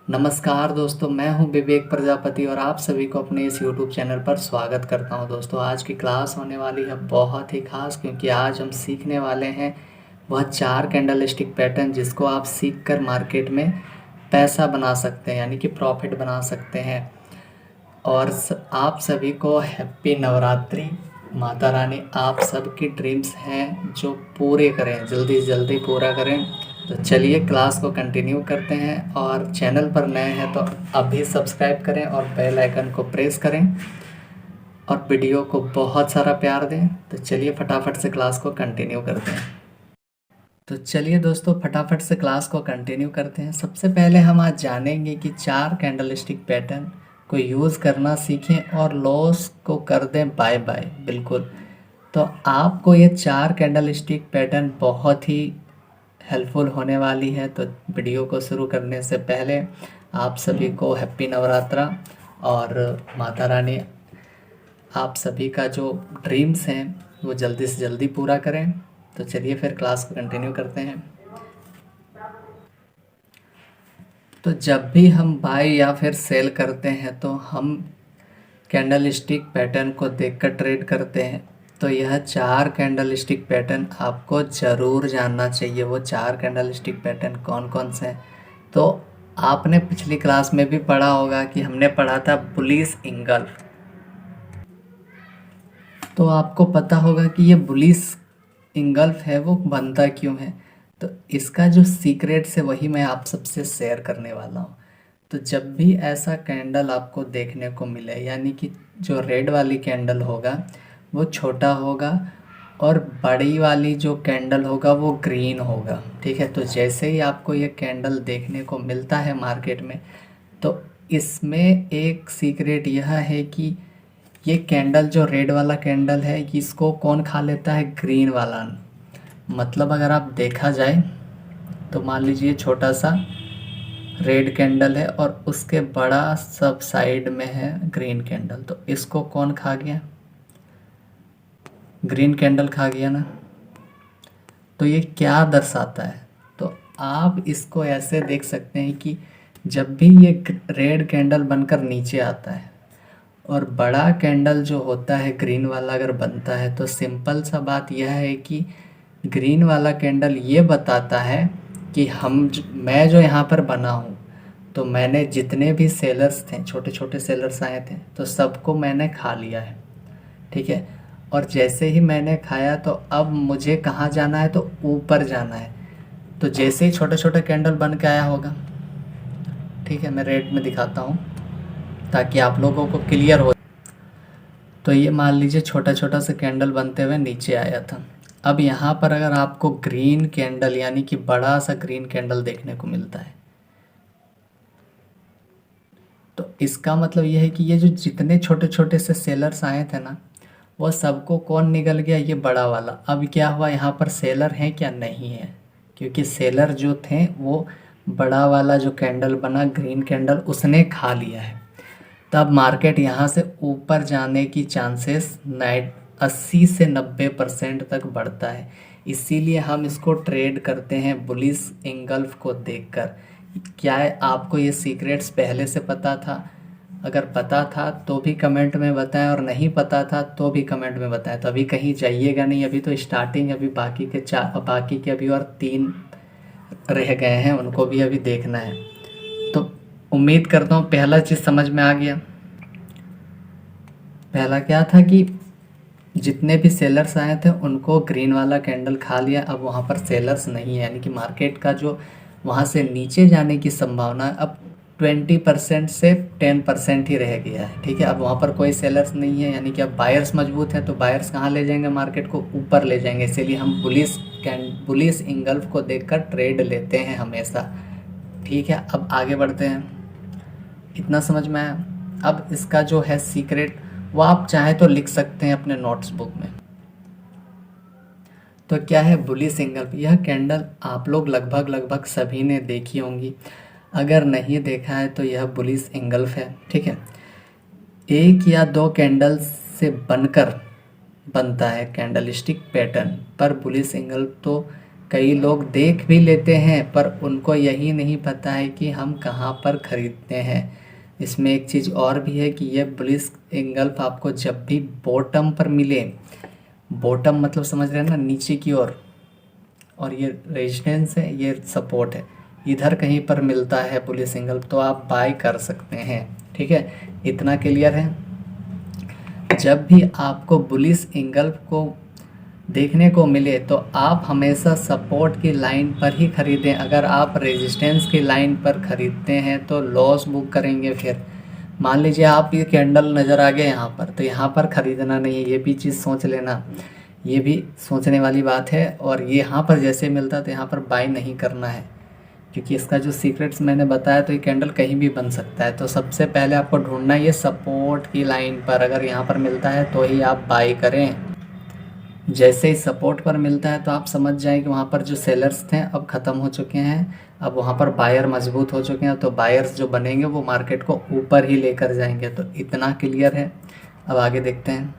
नमस्कार दोस्तों, मैं हूं विवेक प्रजापति और आप सभी को अपने इस YouTube चैनल पर स्वागत करता हूं। दोस्तों, आज की क्लास होने वाली है बहुत ही खास, क्योंकि आज हम सीखने वाले हैं वह 4 कैंडलस्टिक पैटर्न जिसको आप सीख कर मार्केट में पैसा बना सकते हैं, यानी कि प्रॉफिट बना सकते हैं। और आप सभी को हैप्पी नवरात्रि। माता रानी आप सबकी ड्रीम्स हैं जो पूरे करें, जल्दी से जल्दी पूरा करें। तो चलिए क्लास को कंटिन्यू करते हैं, और चैनल पर नए हैं तो अभी सब्सक्राइब करें और बेल आइकन को प्रेस करें और वीडियो को बहुत सारा प्यार दें। तो चलिए फटाफट से क्लास को कंटिन्यू करते हैं। तो चलिए दोस्तों फटाफट से क्लास को कंटिन्यू करते हैं। सबसे पहले हम आज जानेंगे कि 4 कैंडलस्टिक पैटर्न को यूज़ करना सीखें और लॉस को कर दें बाय बाय। बिल्कुल, तो आपको ये 4 कैंडलस्टिक पैटर्न बहुत ही हेल्पफुल होने वाली है। तो वीडियो को शुरू करने से पहले आप सभी को हैप्पी नवरात्रा, और माता रानी आप सभी का जो ड्रीम्स हैं वो जल्दी से जल्दी पूरा करें। तो चलिए फिर क्लास को कंटिन्यू करते हैं। तो जब भी हम बाय या फिर सेल करते हैं तो हम कैंडलस्टिक पैटर्न को देखकर ट्रेड करते हैं। तो यह 4 कैंडलस्टिक पैटर्न आपको ज़रूर जानना चाहिए। वो 4 कैंडलस्टिक पैटर्न कौन कौन से हैं? तो आपने पिछली क्लास में भी पढ़ा होगा कि हमने पढ़ा था बुलिश इंगल्फ। तो आपको पता होगा कि ये बुलिश इंगल्फ है वो बनता क्यों है। तो इसका जो सीक्रेट्स है वही मैं आप सबसे शेयर करने वाला हूँ। तो जब भी ऐसा कैंडल आपको देखने को मिले, यानी कि जो रेड वाली कैंडल होगा वो छोटा होगा और बड़ी वाली जो कैंडल होगा वो ग्रीन होगा, ठीक है। तो जैसे ही आपको ये कैंडल देखने को मिलता है मार्केट में, तो इसमें एक सीक्रेट यह है कि ये कैंडल जो रेड वाला कैंडल है इसको कौन खा लेता है? ग्रीन वाला। मतलब अगर आप देखा जाए तो मान लीजिए छोटा सा रेड कैंडल है और उसके बड़ा सब साइड में है ग्रीन कैंडल, तो इसको कौन खा गया? ग्रीन कैंडल खा गया ना। तो ये क्या दर्शाता है? तो आप इसको ऐसे देख सकते हैं कि जब भी ये रेड कैंडल बनकर नीचे आता है और बड़ा कैंडल जो होता है ग्रीन वाला अगर बनता है, तो सिंपल सा बात यह है कि ग्रीन वाला कैंडल ये बताता है कि मैं जो यहाँ पर बना हूँ, तो मैंने जितने भी सेलर्स थे, छोटे छोटे सेलर्स आए थे, तो सबको मैंने खा लिया है, ठीक है। और जैसे ही मैंने खाया तो अब मुझे कहाँ जाना है? तो ऊपर जाना है। तो जैसे ही छोटे छोटे कैंडल बन के आया होगा, ठीक है, मैं रेड में दिखाता हूँ ताकि आप लोगों को क्लियर हो। तो ये मान लीजिए छोटा छोटा सा कैंडल बनते हुए नीचे आया था। अब यहाँ पर अगर आपको ग्रीन कैंडल यानी कि बड़ा सा ग्रीन कैंडल देखने को मिलता है, तो इसका मतलब यह है कि ये जो जितने छोटे छोटे से सेलर्स आए थे ना, वो सबको कौन निगल गया? ये बड़ा वाला। अब क्या हुआ? यहाँ पर सेलर हैं क्या? नहीं है, क्योंकि सेलर जो थे वो बड़ा वाला जो कैंडल बना ग्रीन कैंडल उसने खा लिया है। तब मार्केट यहाँ से ऊपर जाने की चांसेस 80 से 90% तक बढ़ता है। इसीलिए हम इसको ट्रेड करते हैं बुलिश इंगल्फ को देखकर। क्या है आपको ये सीक्रेट्स पहले से पता था? अगर पता था तो भी कमेंट में बताएं, और नहीं पता था तो भी कमेंट में बताएं। तो अभी कहीं जाइएगा नहीं, अभी तो स्टार्टिंग, अभी बाकी के अभी और 3 रह गए हैं, उनको भी अभी देखना है। तो उम्मीद करता हूँ पहला चीज़ समझ में आ गया। पहला क्या था कि जितने भी सेलर्स आए थे उनको ग्रीन वाला कैंडल खा लिया। अब वहाँ पर सेलर्स नहीं है, यानी कि मार्केट का जो वहाँ से नीचे जाने की संभावना अब 20% से 10% ही रह गया है, ठीक है। अब वहाँ पर कोई सेलर्स नहीं है, यानी कि अब बायर्स मजबूत हैं, तो बायर्स कहाँ ले जाएंगे? मार्केट को ऊपर ले जाएंगे। इसीलिए हम बुलिश इंगल्फ को देखकर ट्रेड लेते हैं हमेशा, ठीक है। अब आगे बढ़ते हैं। इतना समझ में आया? अब इसका जो है सीक्रेट वो आप चाहें तो लिख सकते हैं अपने नोट्स बुक में। तो क्या है बुलिश इंगल्फ? यह कैंडल आप लोग लगभग सभी ने देखी होंगी। अगर नहीं देखा है तो यह बुलिश इंगल्फ है, ठीक है। 1 या 2 कैंडल से बनकर बनता है कैंडलस्टिक पैटर्न, पर बुलिश इंगल्फ तो कई लोग देख भी लेते हैं पर उनको यही नहीं पता है कि हम कहाँ पर ख़रीदते हैं। इसमें एक चीज़ और भी है कि ये बुलिश इंगल्फ आपको जब भी बॉटम पर मिले, बॉटम मतलब समझ रहे हैं ना, नीचे की ओर, और ये रेजिस्टेंस है, ये सपोर्ट है, इधर कहीं पर मिलता है बुलिश इंगल्फ तो आप बाय कर सकते हैं। ठीक है, इतना क्लियर है। जब भी आपको बुलिश इंगल्फ को देखने को मिले तो आप हमेशा सपोर्ट की लाइन पर ही ख़रीदें। अगर आप रेजिस्टेंस की लाइन पर ख़रीदते हैं तो लॉस बुक करेंगे। फिर मान लीजिए आप ये कैंडल नज़र आ गया यहाँ पर, तो यहाँ पर ख़रीदना नहीं है, ये भी चीज़ सोच लेना, ये भी सोचने वाली बात है। और ये यहाँ पर जैसे मिलता तो यहाँ पर बाय नहीं करना है, क्योंकि इसका जो सीक्रेट्स मैंने बताया तो ये कैंडल कहीं भी बन सकता है। तो सबसे पहले आपको ढूंढना है ये सपोर्ट की लाइन पर, अगर यहाँ पर मिलता है तो ही आप बाय करें। जैसे ही सपोर्ट पर मिलता है तो आप समझ जाएं कि वहाँ पर जो सेलर्स थे अब ख़त्म हो चुके हैं, अब वहाँ पर बायर मजबूत हो चुके हैं। तो बायर्स जो बनेंगे वो मार्केट को ऊपर ही लेकर जाएंगे। तो इतना क्लियर है। अब आगे देखते हैं।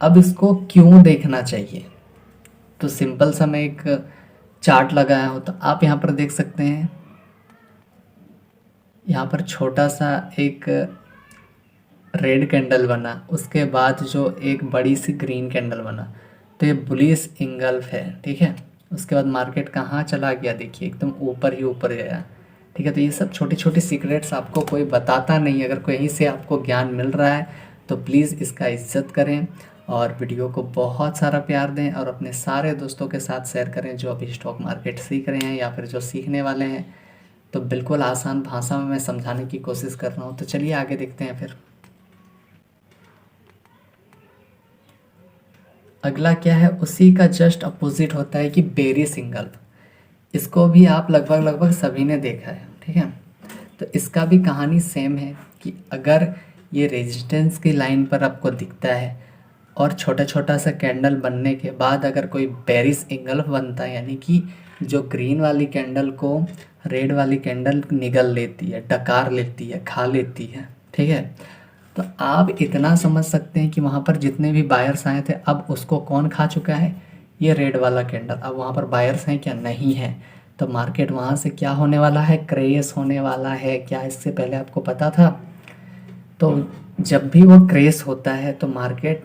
अब इसको क्यों देखना चाहिए, तो सिंपल सा मैं एक चार्ट लगाया हो तो आप यहाँ पर देख सकते हैं। यहाँ पर छोटा सा एक रेड कैंडल बना, उसके बाद जो एक बड़ी सी ग्रीन कैंडल बना, तो ये बुलिश इंगल्फ है। ठीक है, उसके बाद मार्केट कहाँ चला गया, देखिए एकदम ऊपर ही ऊपर गया। ठीक है, तो ये सब छोटी छोटी सीक्रेट्स आपको कोई बताता नहीं। अगर कहीं से आपको ज्ञान मिल रहा है तो प्लीज़ इसका इज्जत करें और वीडियो को बहुत सारा प्यार दें और अपने सारे दोस्तों के साथ शेयर करें जो अभी स्टॉक मार्केट सीख रहे हैं या फिर जो सीखने वाले हैं। तो बिल्कुल आसान भाषा में मैं समझाने की कोशिश कर रहा हूँ। तो चलिए आगे देखते हैं। फिर अगला क्या है, उसी का जस्ट अपोजिट होता है कि बेरिश इंगल्फ। इसको भी आप लगभग लगभग सभी ने देखा है। ठीक है, तो इसका भी कहानी सेम है कि अगर ये रेजिस्टेंस की लाइन पर आपको दिखता है और छोटा छोटा सा कैंडल बनने के बाद अगर कोई बेरिश इंगल्फ बनता है, यानी कि जो ग्रीन वाली कैंडल को रेड वाली कैंडल निगल लेती है, डकार लेती है, खा लेती है। ठीक है, तो आप इतना समझ सकते हैं कि वहाँ पर जितने भी बायर्स आए थे अब उसको कौन खा चुका है, ये रेड वाला कैंडल। अब वहाँ पर बायर्स हैं क्या, नहीं है। तो मार्केट वहाँ से क्या होने वाला है, क्रेश होने वाला है। क्या इससे पहले आपको पता था? तो जब भी वो क्रेश होता है तो मार्केट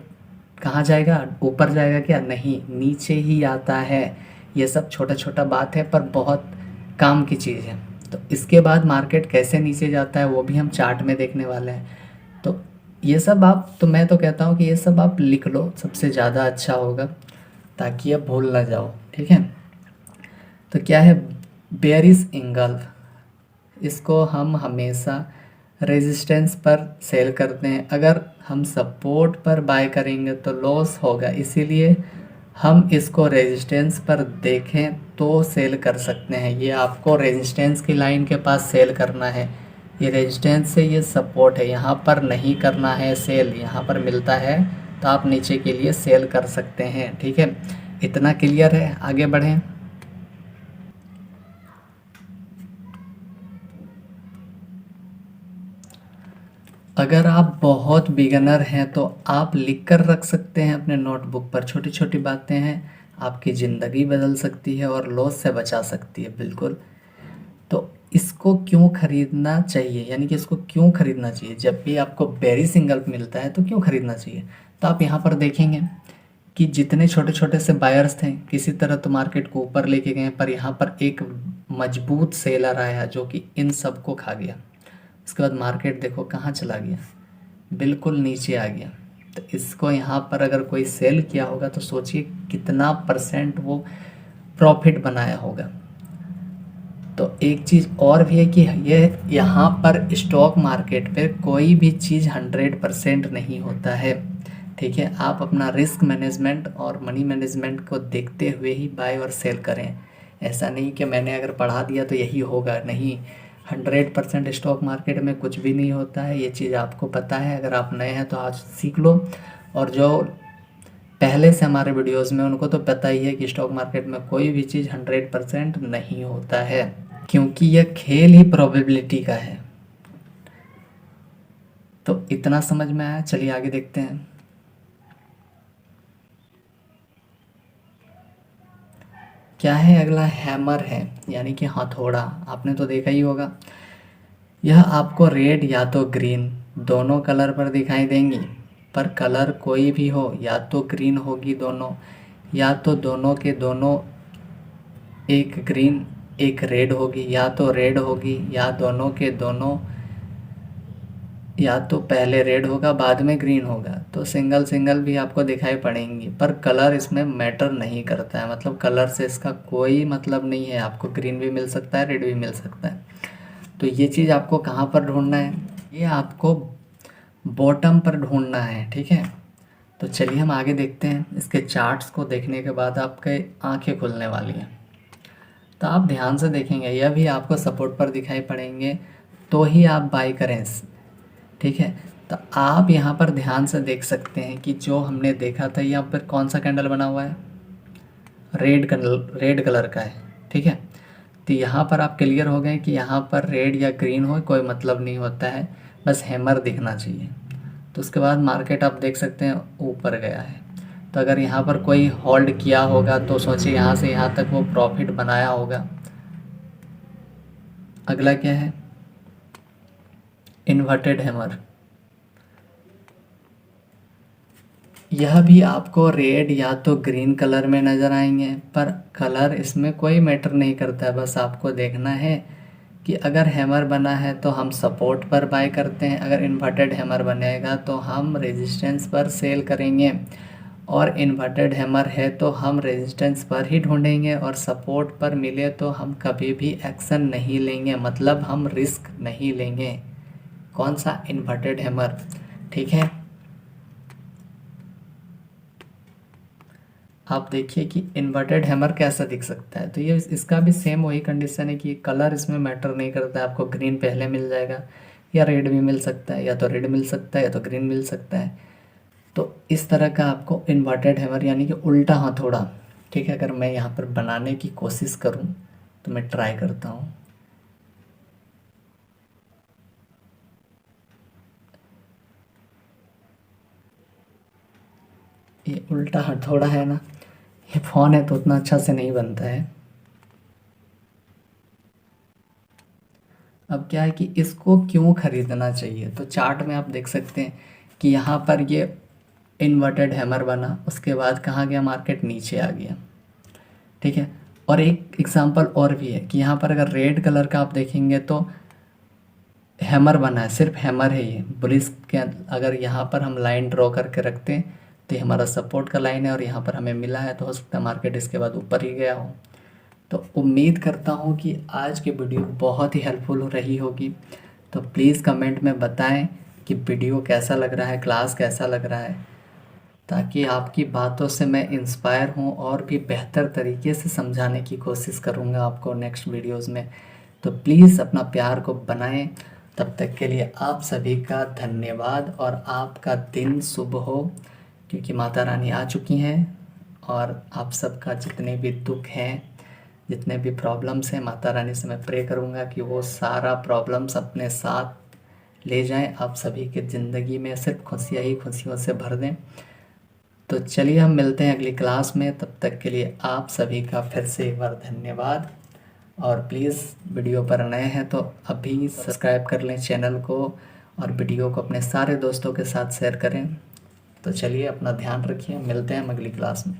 कहाँ जाएगा, ऊपर जाएगा क्या, नहीं, नीचे ही आता है। ये सब छोटा छोटा बात है पर बहुत काम की चीज़ है। तो इसके बाद मार्केट कैसे नीचे जाता है वो भी हम चार्ट में देखने वाले हैं। तो ये सब आप, तो मैं तो कहता हूँ कि ये सब आप लिख लो, सबसे ज़्यादा अच्छा होगा ताकि आप भूल ना जाओ। ठीक है, तो क्या है बेरिश इंगल्फ, इसको हम हमेशा रेजिस्टेंस पर सेल करते हैं। अगर हम सपोर्ट पर बाय करेंगे तो लॉस होगा, इसीलिए हम इसको रेजिस्टेंस पर देखें तो सेल कर सकते हैं। ये आपको रेजिस्टेंस की लाइन के पास सेल करना है। ये रेजिस्टेंस से ये सपोर्ट है, यहाँ पर नहीं करना है सेल। यहाँ पर मिलता है तो आप नीचे के लिए सेल कर सकते हैं। ठीक है, इतना क्लियर है। आगे बढ़ें। अगर आप बहुत बिगनर हैं तो आप लिख कर रख सकते हैं अपने नोटबुक पर। छोटी छोटी बातें हैं, आपकी ज़िंदगी बदल सकती है और लॉस से बचा सकती है। बिल्कुल। तो इसको क्यों खरीदना चाहिए, यानी कि इसको क्यों खरीदना चाहिए, जब भी आपको बेरिश इंगल्फ मिलता है तो क्यों खरीदना चाहिए। तो आप यहाँ पर देखेंगे कि जितने छोटे छोटे से बायर्स थे किसी तरह तो मार्केट को ऊपर लेके गए, पर यहाँ पर एक मजबूत सेलर आया जो कि इन सबको खा गया। उसके बाद मार्केट देखो कहाँ चला गया, बिल्कुल नीचे आ गया। तो इसको यहाँ पर अगर कोई सेल किया होगा तो सोचिए कितना % वो प्रॉफिट बनाया होगा। तो एक चीज़ और भी है कि ये यहाँ पर स्टॉक मार्केट पे कोई भी चीज़ 100% नहीं होता है। ठीक है, आप अपना रिस्क मैनेजमेंट और मनी मैनेजमेंट को देखते हुए ही बाय और सेल करें। ऐसा नहीं कि मैंने अगर पढ़ा दिया तो यही होगा, नहीं। 100% स्टॉक मार्केट में कुछ भी नहीं होता है, ये चीज़ आपको पता है। अगर आप नए हैं तो आज सीख लो, और जो पहले से हमारे वीडियोस में उनको तो पता ही है कि स्टॉक मार्केट में कोई भी चीज़ 100% नहीं होता है, क्योंकि यह खेल ही प्रोबेबिलिटी का है। तो इतना समझ में आया। चलिए आगे देखते हैं। क्या है अगला? हैमर है, यानी कि हथौड़ा। आपने तो देखा ही होगा। यह आपको रेड या तो ग्रीन दोनों कलर पर दिखाई देंगी, पर कलर कोई भी हो, या तो ग्रीन होगी दोनों, या तो दोनों के दोनों, एक ग्रीन एक रेड होगी, या तो रेड होगी, या दोनों के दोनों, या तो पहले रेड होगा बाद में ग्रीन होगा। तो सिंगल सिंगल भी आपको दिखाई पड़ेंगी, पर कलर इसमें मैटर नहीं करता है, मतलब कलर से इसका कोई मतलब नहीं है। आपको ग्रीन भी मिल सकता है, रेड भी मिल सकता है। तो ये चीज़ आपको कहाँ पर ढूंढना है? ये आपको बॉटम पर ढूंढना है, ठीक है। तो चलिए हम आगे देखते हैं। इसके चार्ट्स को देखने के बाद आपके आंखें खुलने वाली हैं। तो आप ध्यान से देखेंगे, यह भी आपको सपोर्ट पर दिखाई पड़ेंगे, तो ही आप बाई करें, ठीक है। तो आप यहाँ पर ध्यान से देख सकते हैं कि जो हमने देखा था, यहाँ पर कौन सा कैंडल बना हुआ है? रेड कलर का है, ठीक है। तो यहाँ पर आप क्लियर हो गए कि यहाँ पर रेड या ग्रीन हो कोई मतलब नहीं होता है, बस हैमर दिखना चाहिए। तो उसके बाद मार्केट आप देख सकते हैं ऊपर गया है। तो अगर यहाँ पर कोई होल्ड किया होगा तो सोचिए यहाँ से यहाँ तक वो प्रॉफिट बनाया होगा। अगला क्या है? Inverted hammer. यह भी आपको रेड या तो ग्रीन कलर में नज़र आएंगे, पर कलर इसमें कोई मैटर नहीं करता है। बस आपको देखना है कि अगर हैमर बना है तो हम सपोर्ट पर बाय करते हैं, अगर इन्वर्टेड हैमर बनेगा तो हम रेजिस्टेंस पर सेल करेंगे, और इन्वर्टेड हैमर है तो हम रेजिस्टेंस पर ही ढूंढेंगे, और सपोर्ट पर मिले तो हम कभी भी एक्शन नहीं लेंगे, मतलब हम रिस्क नहीं लेंगे। कौन सा? इन्वर्टेड हैमर, ठीक है। आप देखिए कि इन्वर्टेड हैमर कैसा दिख सकता है। तो ये इसका भी सेम वही कंडीशन है कि कलर इसमें मैटर नहीं करता है। आपको ग्रीन पहले मिल जाएगा, या रेड भी मिल सकता है, या तो रेड मिल सकता है, या तो ग्रीन मिल सकता है। तो इस तरह का आपको इन्वर्टेड हैमर यानी कि उल्टा हथौड़ा, ठीक है। अगर मैं यहाँ पर बनाने की कोशिश करूँ तो मैं ट्राई करता हूँ। ये उल्टा हथौड़ा है ना, ये फ़ोन है तो उतना अच्छा से नहीं बनता है। अब क्या है कि इसको क्यों ख़रीदना चाहिए? तो चार्ट में आप देख सकते हैं कि यहाँ पर ये इन्वर्टेड हैमर बना, उसके बाद कहाँ गया? मार्केट नीचे आ गया, ठीक है। और एक एग्जांपल और भी है कि यहाँ पर अगर रेड कलर का आप देखेंगे तो हैमर बना है, सिर्फ हैमर है ये बुलिस के। अगर यहाँ पर हम लाइन ड्रॉ करके रखते हैं तो ये हमारा सपोर्ट का लाइन है, और यहाँ पर हमें मिला है, तो हो सकता है मार्केट इसके बाद ऊपर ही गया हो। तो उम्मीद करता हूँ कि आज की वीडियो बहुत ही हेल्पफुल रही होगी। तो प्लीज़ कमेंट में बताएं कि वीडियो कैसा लग रहा है, क्लास कैसा लग रहा है, ताकि आपकी बातों से मैं इंस्पायर हूँ और भी बेहतर तरीके से समझाने की कोशिश करूँगा आपको नेक्स्ट वीडियोज़ में। तो प्लीज़ अपना प्यार को बनाएं। तब तक के लिए आप सभी का धन्यवाद, और आपका दिन शुभ हो, क्योंकि माता रानी आ चुकी हैं, और आप सबका जितने भी दुख हैं, जितने भी प्रॉब्लम्स हैं, माता रानी से मैं प्रे करूँगा कि वो सारा प्रॉब्लम्स अपने साथ ले जाएं, आप सभी के ज़िंदगी में सिर्फ खुशियाँ ही खुशियों से भर दें। तो चलिए हम मिलते हैं अगली क्लास में। तब तक के लिए आप सभी का फिर से एक बार धन्यवाद, और प्लीज़ वीडियो पर नए हैं तो अभी सब्सक्राइब कर लें चैनल को, और वीडियो को अपने सारे दोस्तों के साथ शेयर करें। तो चलिए अपना ध्यान रखिए, मिलते हैं हम अगली क्लास में।